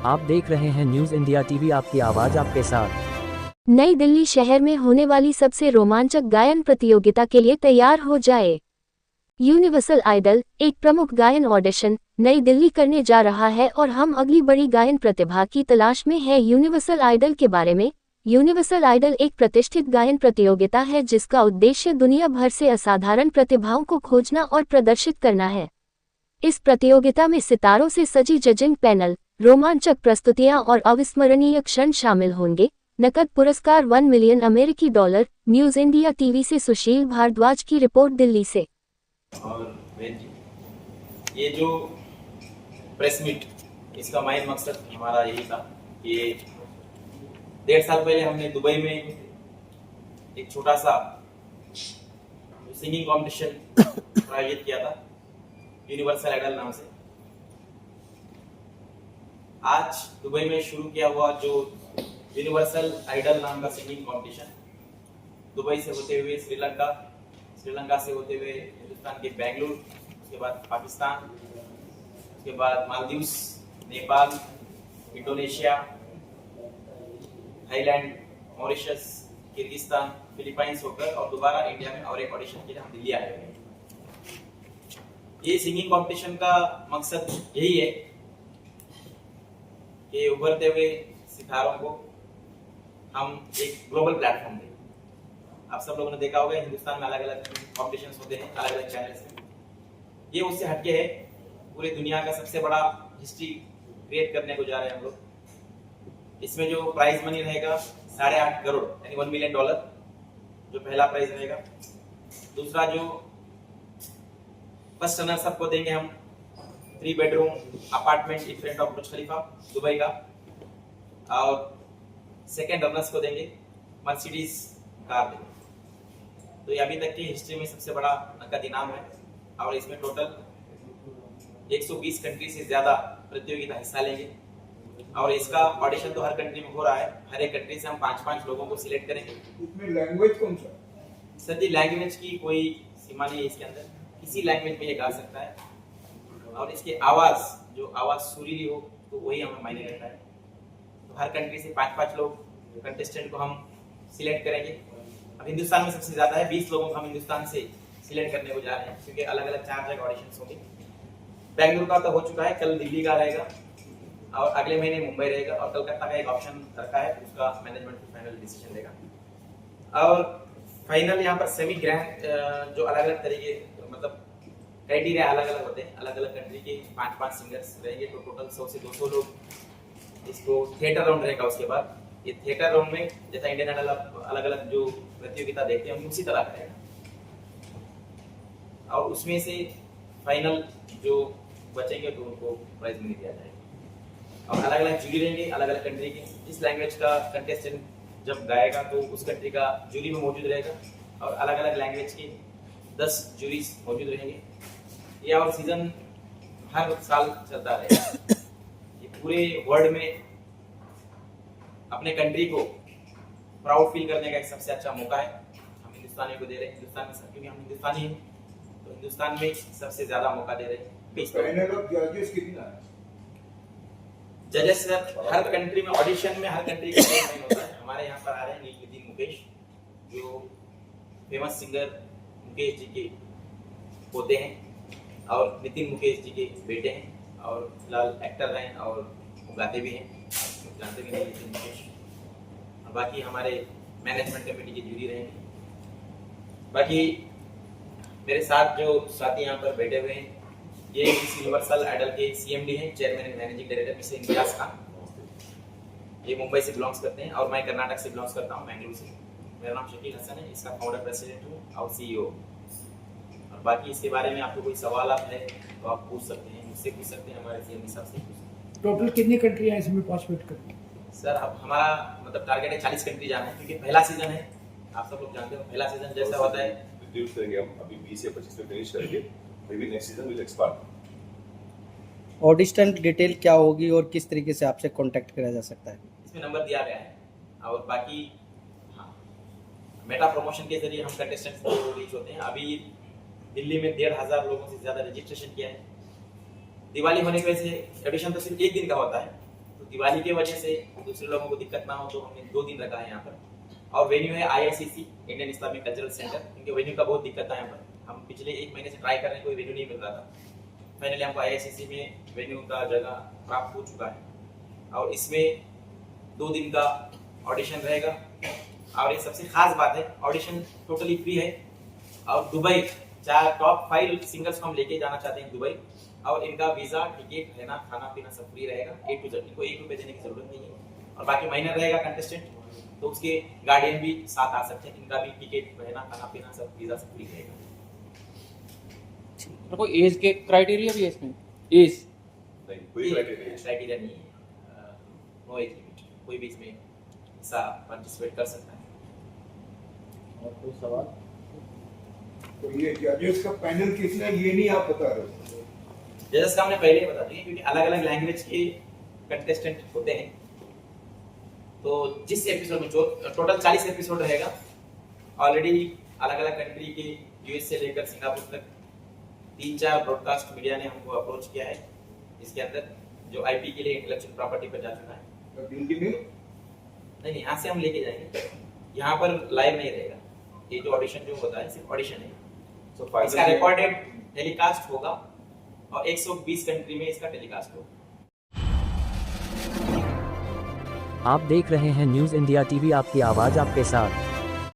आप देख रहे हैं न्यूज़ इंडिया टीवी, आपकी आवाज आपके साथ। नई दिल्ली शहर में होने वाली सबसे रोमांचक गायन प्रतियोगिता के लिए तैयार हो जाए। यूनिवर्सल आइडल, एक प्रमुख गायन ऑडिशन, नई दिल्ली करने जा रहा है और हम अगली बड़ी गायन प्रतिभा की तलाश में हैं। यूनिवर्सल आइडल के बारे में। यूनिवर्सल आइडल एक प्रतिष्ठित गायन प्रतियोगिता है जिसका उद्देश्य दुनिया भर से असाधारण प्रतिभाओं को खोजना और प्रदर्शित करना है। इस प्रतियोगिता में सितारों से सजी जजिंग पैनल, रोमांचक प्रस्तुतियां और अविस्मरणीय क्षण शामिल होंगे। नकद पुरस्कार 1 मिलियन अमेरिकी डॉलर। न्यूज़ इंडिया टीवी से सुशील भारद्वाज की रिपोर्ट, दिल्ली से। और ये जो प्रेस मीट, इसका मेन मकसद हमारा यही था कि 1.5 साल पहले हमने दुबई में एक छोटा सा सिंगिंग कंपटीशन आयोजित किया था, यूनिवर्सल आइडल नाम से। आज दुबई में शुरू किया हुआ जो यूनिवर्सल आइडल नाम का सिंगिंग कंपटीशन, दुबई से होते हुए श्रीलंका से होते हुए हिंदुस्तान के बेंगलुरु, उसके बाद पाकिस्तान, उसके बाद Maldives, Nepal, Indonesia, Thailand, Mauritius, Kyrgyzstan, Philippines होकर और दोबारा इंडिया में और एक ऑडिशन के लिए हम दिल्ली आए हुए हैं। ये सिंगिंग कंपटीशन का मकसद यही है कि उभरते हुए सितारों को हम एक ग्लोबल प्लेटफॉर्म दें। आप सब लोगों ने देखा होगा हिंदुस्तान में अलग अलग कॉम्पिटिशन्स होते हैं अलग अलग चैनल्स में। ये उससे हटके है, पूरी दुनिया का सबसे बड़ा हिस्ट्री क्रिएट करने को जा रहे हैं हम लोग। इसमें जो प्राइज मनी रहेगा 8.5 करोड़ यानी 1 मिलियन डॉलर, जो पहला प्राइज रहेगा। दूसरा जो फर्स्ट रनर सबको देंगे हम 3 bedroom apartment in front of Burj Khalifa Dubai का, और सेकंड रनर्स को देंगे मर्सिडीज कार देंगे। तो ये अभी तक की हिस्ट्री में सबसे बड़ा नकद इनाम है और इसमें टोटल 120 कंट्री से ज्यादा प्रतियोगिता हिस्सा लेंगे। और इसका ऑडिशन तो हर कंट्री में हो रहा है, हर एक कंट्री से हम 5-5 लोगों को सिलेक्ट करेंगे। इसमें लैंग्वेज कौन सा? सर जी, लैंग्वेज की कोई सीमा नहीं है इसके अंदर, किसी लैंग्वेज में ये गा सकता है। और इसकी आवाज, जो आवाज सुरीली हो तो वही हमें मायने रखता है। तो हर कंट्री से 5-5 लोग कंटेस्टेंट को हम सिलेक्ट करेंगे। अब हिंदुस्तान में सबसे ज्यादा है, 20 लोगों को हम हिंदुस्तान से सिलेक्ट करने को जा रहे हैं, क्योंकि अलग अलग 4 जगह ऑडिशंस होंगे। बेंगलुरु का तो हो चुका है, कल दिल्ली का रहेगा और अगले महीने मुंबई रहेगा, और कलकत्ता का एक ऑप्शन रखा है, उसका मैनेजमेंट फाइनल डिसीजन लेगा। और फाइनल यहाँ पर सेमी ग्रैंड जो अलग अलग तरीके, मतलब क्राइटेरिया अलग अलग होते हैं, अलग अलग कंट्री के 5-5 सिंगर्स रहेंगे। तो टोटल 100 से 200 लोग। इसको थिएटर राउंड रहेगा। उसके बाद ये थिएटर राउंड में जैसा इंडियन आइडल अलग अलग जो प्रतियोगिता देखते हैं उसी तरह रहेगा, और उसमें से फाइनल जो बचेंगे तो उनको प्राइज मनी दिया जाएगा। और अलग अलग जूरी रहेंगे अलग अलग कंट्री के। इस लैंग्वेज का कंटेस्टेंट जब गाएगा तो उस कंट्री का जूरी में मौजूद रहेगा, और अलग अलग लैंग्वेज के 10 जूरीज मौजूद रहेंगे। ये और सीजन हर साल चलता रहेगा। ये पूरे वर्ल्ड में अपने कंट्री को प्राउड फील करने का एक सबसे अच्छा मौका है, हम हिंदुस्तानियों को दे रहे हैं। हिंदुस्तान में, क्योंकि हम हिंदुस्तानी हैं तो हिंदुस्तान में सबसे ज्यादा मौका दे रहे हैं। पैनल ऑफ जजेस कितना है? जजेस हर कंट्री में, ऑडिशन में हर कंट्री का मेन होता है। हमारे यहाँ पर आ रहे हैं नितिन मुकेश, जो फेमस सिंगर मुकेश जी के पोते हैं और नितिन मुकेश जी के बेटे हैं, और फिलहाल एक्टर हैं और गाते भी हैं, जानते भी नहीं नितिन मुकेश। और बाकी हमारे मैनेजमेंट कमेटी की जूरी रहेंगे। बाकी मेरे साथ जो साथी यहाँ पर बैठे हुए हैं, ये यूनिवर्सल आइडल के CMD हैं, chairman and managing director mister Imtiaz Khan. ये मुंबई से बिलोंग्स करते हैं और मैं कर्नाटक से बिलोंग्स करता हूँ, बेंगलुरु से। मेरा नाम शकील हसन है, इसका फाउंडर प्रेसिडेंट हूँ और CEO। और बाकी इसके बारे में आपको कोई सवाल है तो आप पूछ सकते हैं, मुझसे पूछ सकते हैं, हमारे CMD साहब से पूछ सकते हैं। टोटल कितनी कंट्री हैं इसमें पार्टिसिपेट करती हैं? सर, अब हमारा मतलब टारगेट है 40 कंट्री जाना है, क्योंकि पहला सीजन है। आप सब लोग जानते हो पहला सीजन जैसा होता है, रिड्यूस करेंगे हम, अभी 20 या 25 में फिनिश करेंगे, may be next season will expand. Audition detail क्या होगी और किस तरीके से आपसे कांटेक्ट करा जा सकता है? इसमें नंबर दिया गया है। और बाकी मेटा प्रमोशन के जरिए हम कंटेस्टेंट्स को रीच होते हैं। अभी दिल्ली में 1,500 लोगों से ज्यादा रजिस्ट्रेशन किया है। दिवाली होने की वजह से ऑडिशन तो सिर्फ 1 दिन का होता है, तो दिवाली की वजह से दूसरे लोगों को दिक्कत ना हो तो हमने 2 दिन रखा है यहाँ पर। और वेन्यू है IICC Indian Islamic cultural centre, क्योंकि वेन्यू का बहुत दिक्कत था यहाँ पर। हम पिछले 1 महीने से ट्राई कर रहे हैं, कोई वेन्यू नहीं मिल रहा था। फाइनली हमको IICC में वेन्यू का जगह प्राप्त हो चुका है और इसमें 2 दिन का ऑडिशन रहेगा। और ये सबसे खास बात है, ऑडिशन टोटली फ्री है। और दुबई 4 टॉप 5 सिंगर्स को हम लेके जाना चाहते हैं दुबई, और इनका वीजा, टिकट, रहना, खाना पीना सब फ्री रहेगा A to Z। इनको 1 रुपये देने की जरूरत नहीं है। और बाकी माइनर रहेगा कंटेस्टेंट, तो उसके गार्डियन भी साथ आ सकते हैं। इनका भी टिकट, रहना, खाना पीना सब वीजा सब फ्री रहेगा। कोई एज के क्राइटेरिया भी है इसमें? एज नहीं, कोई क्राइटेरिया नहीं। क्राइटेरिया नहीं है, नो एज लिमिट, कोई भी इसमें हिस्सा पार्टिसिपेट कर सकता है। और कोई सवाल? तो ये जजेस का पैनल किसने, ये नहीं आप बता रहे हो? जजेस का हमने पहले ही बता दिया, क्योंकि अलग अलग लैंग्वेज के कंटेस्टेंट होते हैं। तो जिस एपिसोड में टोटल 40 एपिसोड रहेगा। ऑलरेडी अलग अलग कंट्री के US से लेकर सिंगापुर तक 3-4 ब्रॉडकास्ट मीडिया ने हमको अप्रोच किया है। इसके अंदर जो IP के लिए इंटेलेक्चुअल प्रॉपर्टी पर जा चुका है। तो हिंदी में नहीं, यहाँ से हम लेके जाएंगे, यहाँ पर लाइव नहीं रहेगा। ये जो ऑडिशन जो होता है सिर्फ ऑडिशन है। So इसका finally, रिकॉर्डेड टेलीकास्ट होगा और 120 कंट्री में इसका टेलीकास्ट होगा। आप देख रहे हैं न्यूज़ इंडिया TV, आपकी आवाज़ आपके साथ।